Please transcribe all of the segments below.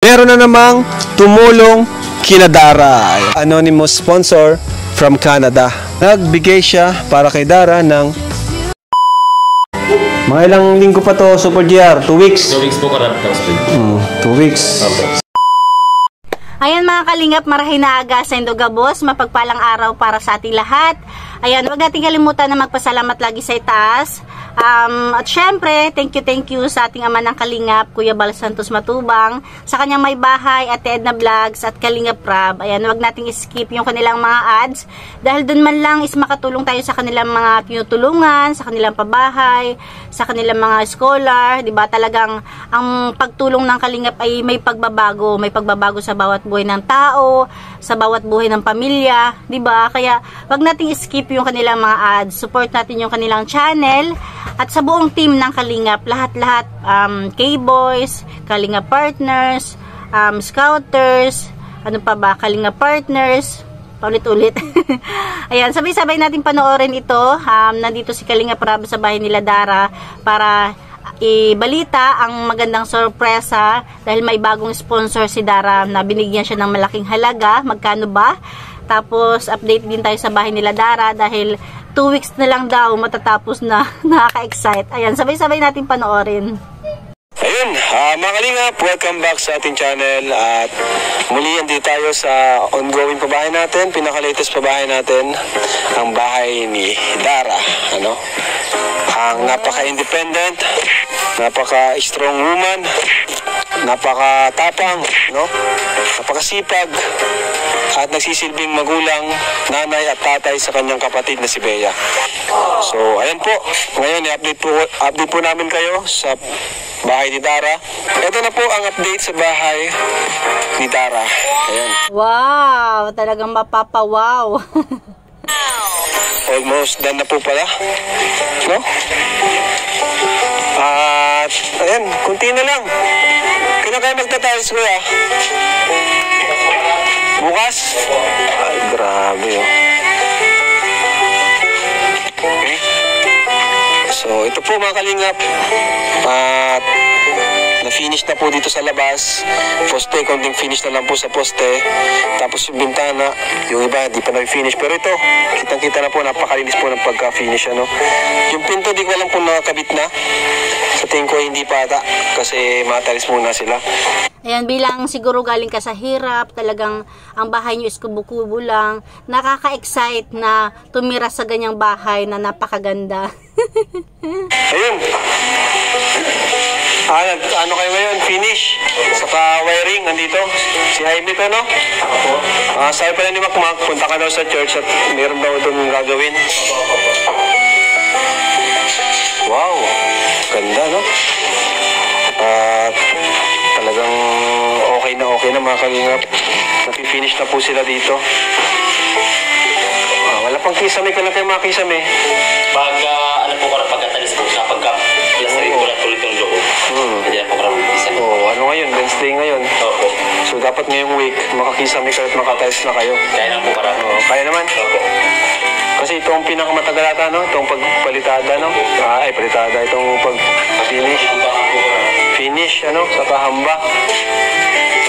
Meron na namang tumulong kina Dara. Anonymous sponsor from Canada. Nagbigay siya para kay Dara ng mga ilang linggo pa to, Super GR? 2 weeks? 2 weeks po karami. 2 weeks. Okay. Ayan mga kalingap, marahin na aga sa Indogabos, mapagpalang araw para sa ating lahat. Ayan, huwag natin kalimutan na magpasalamat lagi sa itaas. At syempre, thank you sa ating ama ng Kalingap, Kuya Bal Santos Matubang, sa kanyang may bahay, Ate Edna Vlogs at Kalingap Prab. Ayan, huwag nating skip yung kanilang mga ads dahil dun man lang is makatulong tayo sa kanilang mga pinutulungan, sa kanilang pabahay, sa kanilang mga scholar, 'di ba? Talagang ang pagtulong ng Kalingap ay may pagbabago sa bawat buhay ng tao, sa bawat buhay ng pamilya, 'di ba? Kaya wag nating skip yung kanilang mga ads. Support natin yung kanilang channel. At sa buong team ng Kalingap, lahat-lahat, K-Boys, Kalingap Partners, Scouters, ano pa ba, Kalingap Partners, paulit-ulit. Ayan, sabay-sabay natin panoorin ito. Nandito si Kalingap Rab sa bahay nila Dara para ibalita ang magandang sorpresa dahil may bagong sponsor si Dara na binigyan siya ng malaking halaga. Magkano ba? Tapos, update din tayo sa bahay nila Dara dahil 2 weeks na lang daw matatapos na. Nakaka-excite. Ayan, sabay-sabay natin panoorin. Ayun, mga Kalingap, welcome back sa ating channel. At muli andito tayo sa ongoing pabahay natin, pinaka-latest pabahay natin, ang bahay ni Dara. Ano? Ang napaka-independent, napaka-strong woman, napaka-tapang, no? Napakasipag, at nagsisilbing magulang, nanay at tatay sa kanyang kapatid na si Bea. So, ayan po. Ngayon, i-update po namin kayo sa bahay ni Dara. Ito na po ang update sa bahay ni Dara. Ayan. Wow! Talagang mapapawaw. Almost done na po pala. No? At, ayan, kunti na lang. Kailan kayo magtatiles, kuya? Bukas? Ay, grabe, oh. Okay. So, ito po mga Kalingap. At na-finish na po dito sa labas. Poste, konting finish na lang po sa poste. Tapos yung bintana, yung iba, di pa na-finish. Pero ito, kitang-kita na po, napakalinis po ng pagka-finish, ano. Yung pinto, di ko alam kung nakakabit na. Sa tingin ko, hindi pa ata. Kasi matalis muna sila. Ayan, bilang siguro galing ka sa hirap, talagang ang bahay nyo is kubo-kubo lang, nakaka-excite na tumira sa ganyang bahay na napakaganda. Ayun. Ano kayo ngayon? Finish? Saka wiring, nandito. Si Jaime to, no? Sabi pala ni Makmak, punta ka daw sa church at meron daw itong gagawin. Wow. Ganda, no? At talagang okay na mga Kalingap. Napifinish na po sila dito. Wala pang kisame ka lang kayo mga kisame. Pag, ano po ka, pagkatalis po sa pagka-plus na rin ulit yung loob. Kaya po karang kisame. Ano ngayon? Wednesday ngayon. Opo. So dapat ngayong week, makakisame kayo at makatiles na kayo. Kaya na po karang. Kaya naman? Opo. Kasi ito ang pinakamatagal ata, no? Itong pagpalitada, no? Palitada. Itong pag-finish. Finish, ano? Sa kahamba.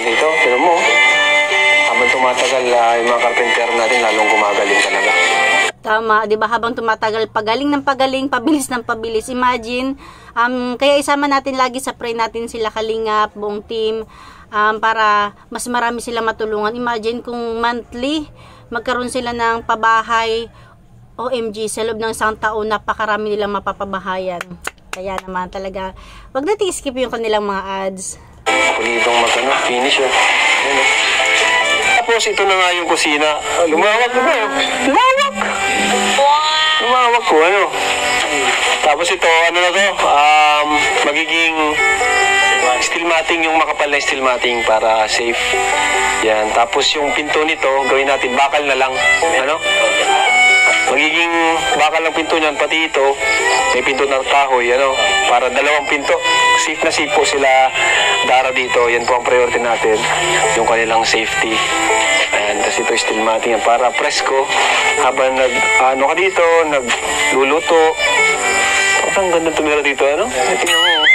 Dito, tinan mo. Habang tumatagal, yung mga carpenter natin, lalong gumagaling talaga. Tama, 'di ba? Habang tumatagal, pagaling ng pagaling, pabilis ng pabilis. Imagine, kaya isama natin lagi sa pray natin sila Kalingap, buong team, para mas marami sila matulungan. Imagine kung monthly magkaroon sila ng pabahay, OMG, sa loob ng isang taon, napakarami nilang mapapabahayan. Kaya naman talaga, wag natin skip yung kanilang mga ads. Kulitong finish, Ayan, Tapos ito na nga yung kusina. Lumawak ko ba? Lumawak! Lumawak ko, ano? Tapos ito, ano na to? Magiging steel matting, yung makapal na steel matting para safe. Yan. Tapos yung pinto nito, gawin natin bakal na lang. Ano? Magiging bakal ng pinto niyan, pati ito, may pinto ng kahoy, ano? Para dalawang pinto. Safe na safe po sila Dara dito. Yan po ang priority natin, yung kanilang safety. Ayan, kasi ito steel matting yan para presko habang ano ka dito, nagluluto. Ang ganda tumira dito, ano? Tingnan mo.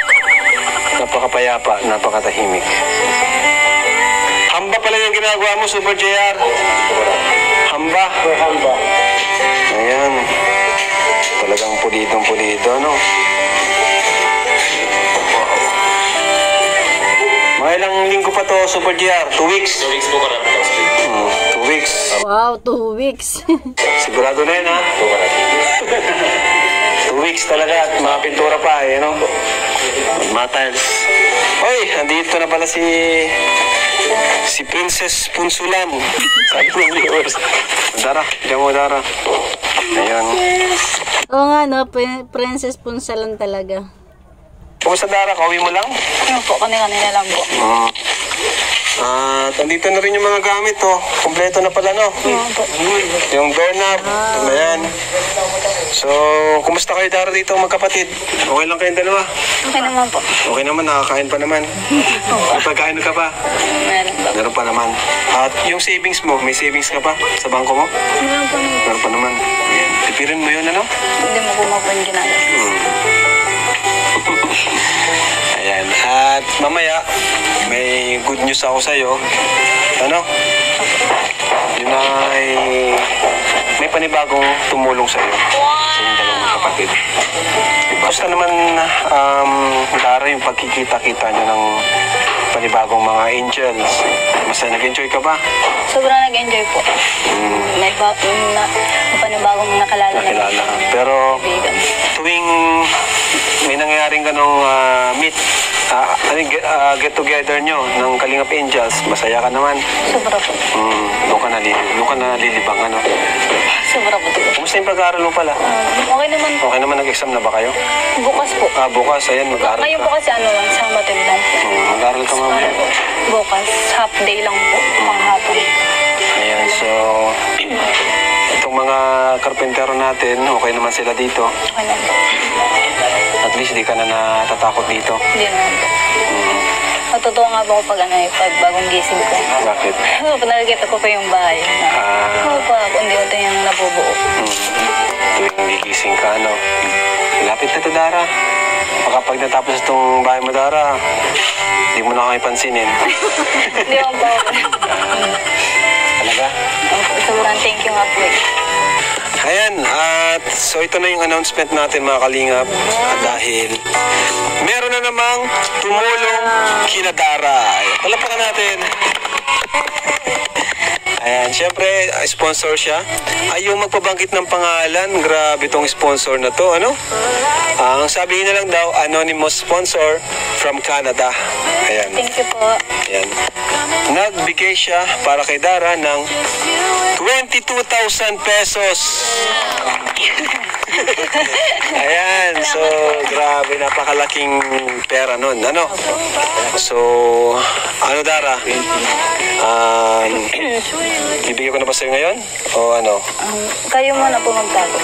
Napakapayapa, napakatahimik. ginagawa mo, Super JR? Hamba. Hamba. Ayan. Talagang pulido, ano? Mga ilang linggo pa to, Super JR? 2 weeks? 2 weeks po karap. 2 weeks. Wow, 2 weeks. Sigurado na yun, ha? 2 weeks talaga at mga pintura pa, eh, no? Mga tiles. Oy, andito na pala si Princess Punsulan. Sabi ng viewers. Dara, diyan mo, Dara. Ayan. Oo nga, no? Princess Punsalan talaga. Kumusta, Dara? Kauwi mo lang? Ano po, kanina lang po. At andito na rin yung mga gamit, oh. Kompleto na pala, no? Yung doorknob. Ayan. So, kumusta kayo, Dara, dito, magkapatid? Okay lang kayong dalawa? Okay naman po. Okay naman, nakakain pa naman. May pagkain ka pa? Meron po. Meron pa naman. At yung savings mo, may savings ka pa sa bangko mo? Meron po. Meron pa naman. Ayan. Tipirin mo yun, ano? Hindi mo po yung ginagawa. Ayan. At mamaya, may good news ako sa'yo. Ano? Yun ay may panibagong tumulong sa'yo. Sa yung dalawang kapatid. Basta naman, Dara, yung pagkikita-kita nyo ng panibagong mga angels. Basta nag-enjoy ka ba? Sobrang nag-enjoy po. May panibagong nakalala Nakilala. Pero tuwing may nangyaring ganong get together nyo ng Kalingap Angels, masaya ka naman. Sobra po. Doon ka nalilibang, ano? Sobra po. Kumusta yung pag-aaral mo pala? Okay naman po. Okay naman, nag-exam na ba kayo? Bukas po. Bukas, ayan, mag-aaral Ngayon po ka. kasi sa matin lang po. Mag-aaral ka mamaya. Bukas, half day lang po. Mga hapon. Ayan, so itong mga karpentero natin, okay naman sila dito. Okay naman po. At least di ka na natatakot dito. Hindi naman po. Natutuwa nga po pag pag bagong gising ko. Bakit? Pag nakikita ko pa yung bahay. Pag unti-unti yung nabubuo. Tuwing gigising ka, ano? Lapit na to, Dara. Baka pag natapos itong bahay mo, Dara, hindi mo na kayo pansinin. Hindi mo po. Talaga? Sobrang thank you nga po. Ayan, at so ito na yung announcement natin, mga Kalingap. Dahil meron na namang tumulong kina Dara. Ayan, palapakan natin. Ayan, syempre, sponsor siya. Ay, yung magpabanggit ng pangalan, grabe tong sponsor na to, ano? Ang sabihin na lang daw, anonymous sponsor from Canada. Ayan. Thank you po. Ayan. Nagbigay siya para kay Dara ng 22,000 pesos. Ayan, so grabe, napakalaking pera nun, ano? So, ano, Dara? Bibigyan ko na ba sa'yo ngayon? O ano? Kayo muna po magtago.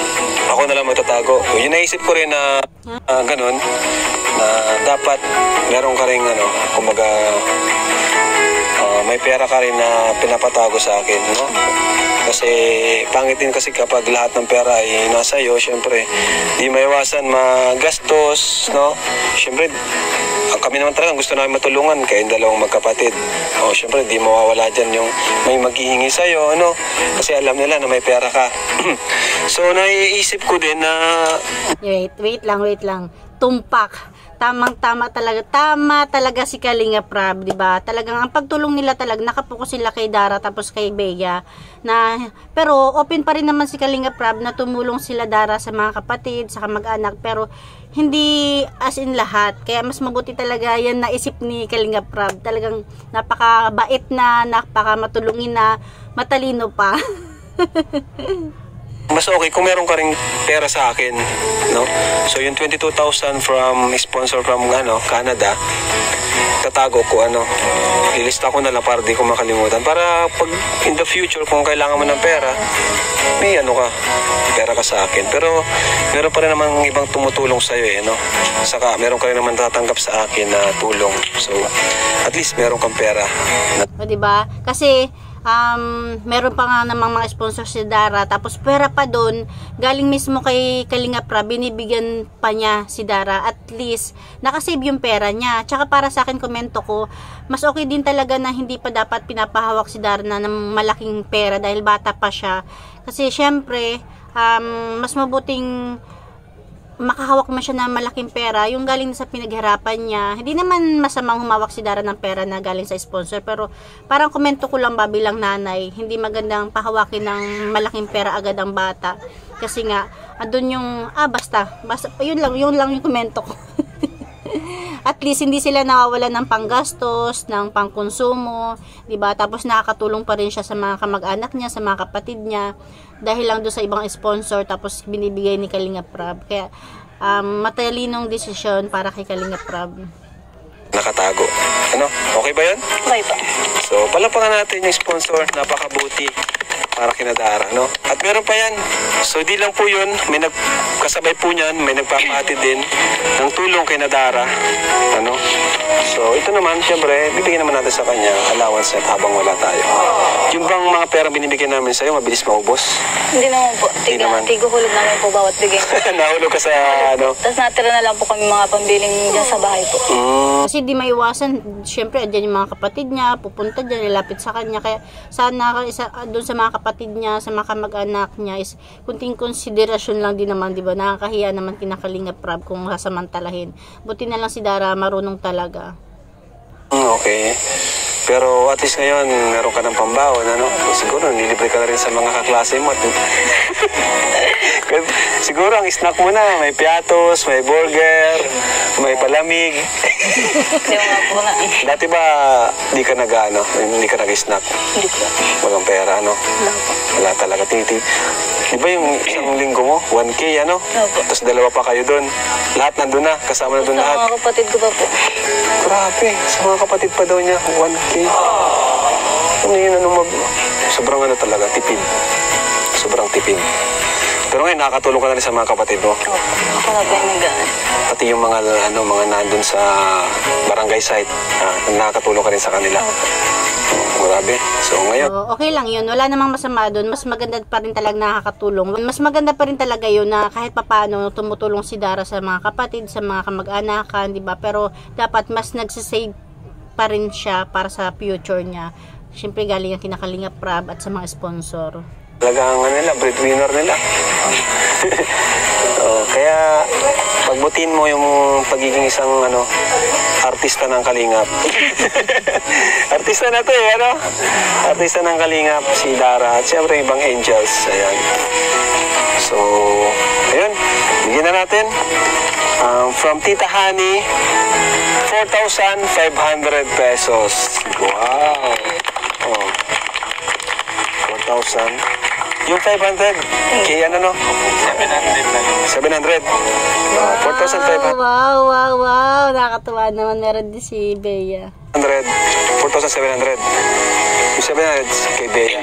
Ako na lang magtatago. Yun, naisip ko rin na ganun, na dapat meron ka rin, ano, kumbaga, may pera ka rin na pinapatago sa akin, no? Kasi pangit din kasi kapag lahat ng pera ay nasa iyo, syempre di maiwasan magastos, no? Syempre kami naman talaga gusto namin matulungan kayong dalawang magkapatid. O syempre di mawawala dyan yung may maghihingi sa iyo, ano? Kasi alam nila na may pera ka. So naiisip ko din na Wait lang. Tumpak. Tama talaga si Kalinga Prab, 'di ba? Talagang ang pagtulong nila talaga nakapokus sila kay Dara tapos kay Bea na pero open pa rin naman si Kalinga Prab na tumulong sila Dara sa mga kapatid, sa kamag-anak, pero hindi as in lahat. Kaya mas mabuti talaga 'yan naisip ni Kalinga Prab. Talagang napakabait na, napakamatulungin na, matalino pa. mas okay kung meron ka ring pera sa akin, no? So yung 22,000 from sponsor from Canada, tatago ko, ilista ko na lang para di ko makalimutan, para pag in the future kung kailangan mo ng pera, may pera ka sa akin. Pero meron pa rin naman ibang tumutulong sa iyo, no? Saka meron ka rin naman tatanggap sa akin na tulong. So at least meron kang pera. O, 'di ba? Kasi meron pa nga namang mga sponsor si Dara, tapos pera pa doon galing mismo kay Kalinga Prab, binibigyan pa niya si Dara, at least nakasave yung pera niya. Tsaka para sa akin, komento ko, mas okay din talaga na hindi pa dapat pinapahawak si Dara na ng malaking pera dahil bata pa siya, kasi syempre mas mabuting makahawak man siya ng malaking pera, yung galing sa pinaghirapan niya. Hindi naman masamang humawak si Dara ng pera na galing sa sponsor, pero parang komento ko lang ba bilang nanay, hindi magandang pahawakin ng malaking pera agad ang bata. Kasi nga, andun yung, basta, yun lang yung komento ko. At least hindi sila nawawalan ng panggastos, ng pangkonsumo, 'di ba? Tapos nakakatulong pa rin siya sa mga kamag-anak niya, sa mga kapatid niya dahil lang doon sa ibang sponsor, tapos binibigay ni Kalinga Prab. Kaya matalinong desisyon para kay Kalinga Prab. Nakatago. Ano? Okay ba 'yan? Okay pa. So, palapakan natin yung sponsor, napakabuti para kina Dara, no? At meron pa yan. So, di lang po yun, may nagkasabay po niyan, may nagpapatid din ng tulong kay Dara, ano? So, ito naman, syempre, bibigyan naman natin sa kanya allowance at habang wala tayo. Yung bang mga perang binibigyan namin sa'yo, mabilis maubos? Hindi naman po. Tiguhulog namin po bawat bigay. Nahulog ka sa, ano? Tapos natira na lang po kami mga pambiling dyan sa bahay po. Kasi di maiwasan, syempre, andyan yung mga kapatid niya, pupunta dyan, ilapit sa kanya. Kaya sana doon sa mga kapatid niya, sa mga kamag-anak niya, is kunting konsiderasyon lang din naman, di ba? Nakakahiya naman kinakalinga Prab kung sasamantalahin. Buti na lang si Dara, marunong talaga. Okay. Pero at least ngayon, meron ka ng pambaon, ano? Siguro, nilibre ka na rin sa mga kaklase mo. Siguro, ang snack mo na, may piatos, may burger, may palamig. Hindi nga po na. Dati ba, di ka hindi ka nag-snack? Hindi po. Walang pera, ano? Wala po. Wala talaga, titi. Di ba yung isang linggo mo, 1K, ano? Opo. Tapos dalawa pa kayo doon. Lahat nandun na, kasama na doon Sa lahat. mga kapatid ko pa po. Grabe, sa mga kapatid pa daw niya, 1K. Ano yun, sobrang ano talaga, tipid. Sobrang tipid. Pero ngayon, nakakatulong ka na rin sa mga kapatid mo. Opo. Ako na po yung nag-aan. Pati yung mga nandun sa barangay site, nakakatulong ka rin sa kanila. Grabe. So ngayon, So, okay lang yun. Wala namang masama doon. Mas maganda pa rin talaga nakakatulong. Mas maganda pa rin talaga yun na kahit papano tumutulong si Dara sa mga kapatid, sa mga kamag-anakan, di ba? Pero dapat mas nagsisave pa rin siya para sa future niya. Siyempre galing ang kinakalinga Prab at sa mga sponsor. talagang nila, breadwinner nila. Kaya pagbutin mo yung pagiging isang artista ng Kalingap. Artista na to Artista ng Kalingap, si Dara, at siyempre ibang angels. Ayan. So, ayun. Bigyan na natin. From Tita Honey, 4,500 pesos. Wow. 4,000. Yung 500, kaya 700 700. 4,500. Wow. Nakakatuwa naman. Meron din si Bea. 4,700. Yung 700 kay Bea.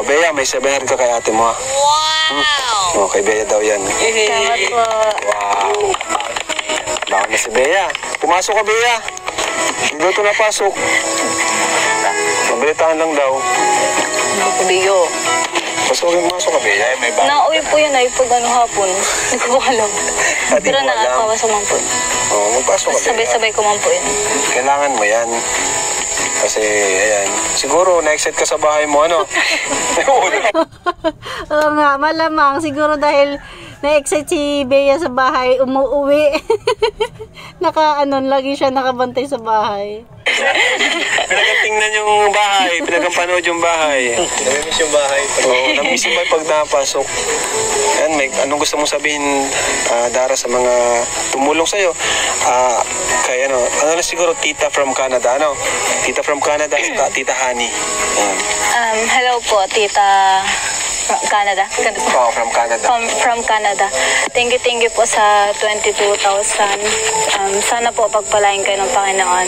Bea, may 700 ka kay ate mo. Wow! Kay Bea daw yan. Salamat po. Wow! Bakit na si Bea? Pumasok ka, Bea. Hindi ito napasok. Mabalitaan lang daw. Biyo. Pasukin mo ka, Bea. May bago. Nauwi po yun ay pag hapon. Hindi ko alam. Pero nakakawa sa man po. Magpasok ka, Bea. Sabay-sabay ko man po yun. Kailangan mo yan. Kasi, ayan. Siguro, na-excite ka sa bahay mo, Oo nga, malamang. Siguro dahil na-excite si Bea sa bahay, umuwi. Lagi siya nakabantay sa bahay. Pinagtingnan yung bahay, pinagpanood yung bahay. Namimiss yung bahay. Namimiss yung bahay pag napasok. Yan, anong gusto mong sabihin, Dara, sa mga tumulong sa'yo? Kay na siguro, Tita from Canada, Tita from Canada, Tita Honey. Hello po, Tita Canada. Oh, from Canada. From Canada. Thank you po sa 22,000. Sana po pagpalain kayo ng Panginoon.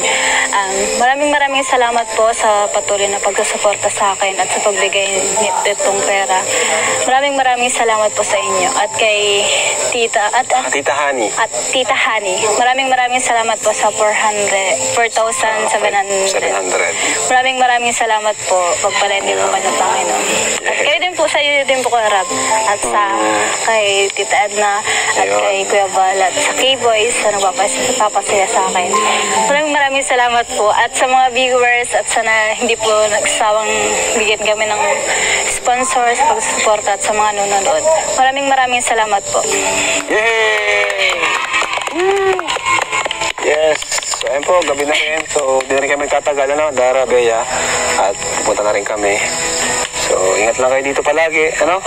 Maraming salamat po sa patuloy na pagsusuporta sa akin at sa pagbigay nitong pera. Maraming salamat po sa inyo at kay Tita Tita Hani. At Tita Hani. Maraming salamat po sa 4,700. Maraming salamat po. Pagpalain din po kayo ng Panginoon. At kayo din po, sa iyo din po, Kuya Rab. At sa kay Tita Edna at kay Kuya Bal at sa K-Boys na nagpapasaya sa akin. Maraming salamat po. At sa mga viewers at sana hindi po nagsawang bigyan kami ng sponsors, pagsusuporta at sa mga nanonood. Maraming salamat po. Yay! Yes. So, ayun po, gabi na rin. So, di na rin kami tatagal, ano, Dara, Bea. At pupunta na rin kami. So, ingat lang kayo dito palagi, ano?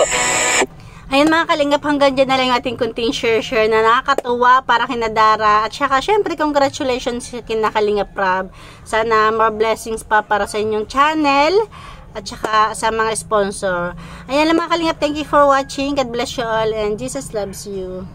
Ayan mga kalingap, hanggang dyan na lang yung ating kunting share na nakakatuwa para kina Dara. At saka, syempre, congratulations kina Kalingap Rab. Sana more blessings pa para sa inyong channel. At saka sa mga sponsor. Ayan lang mga kalingap, thank you for watching. God bless you all and Jesus loves you.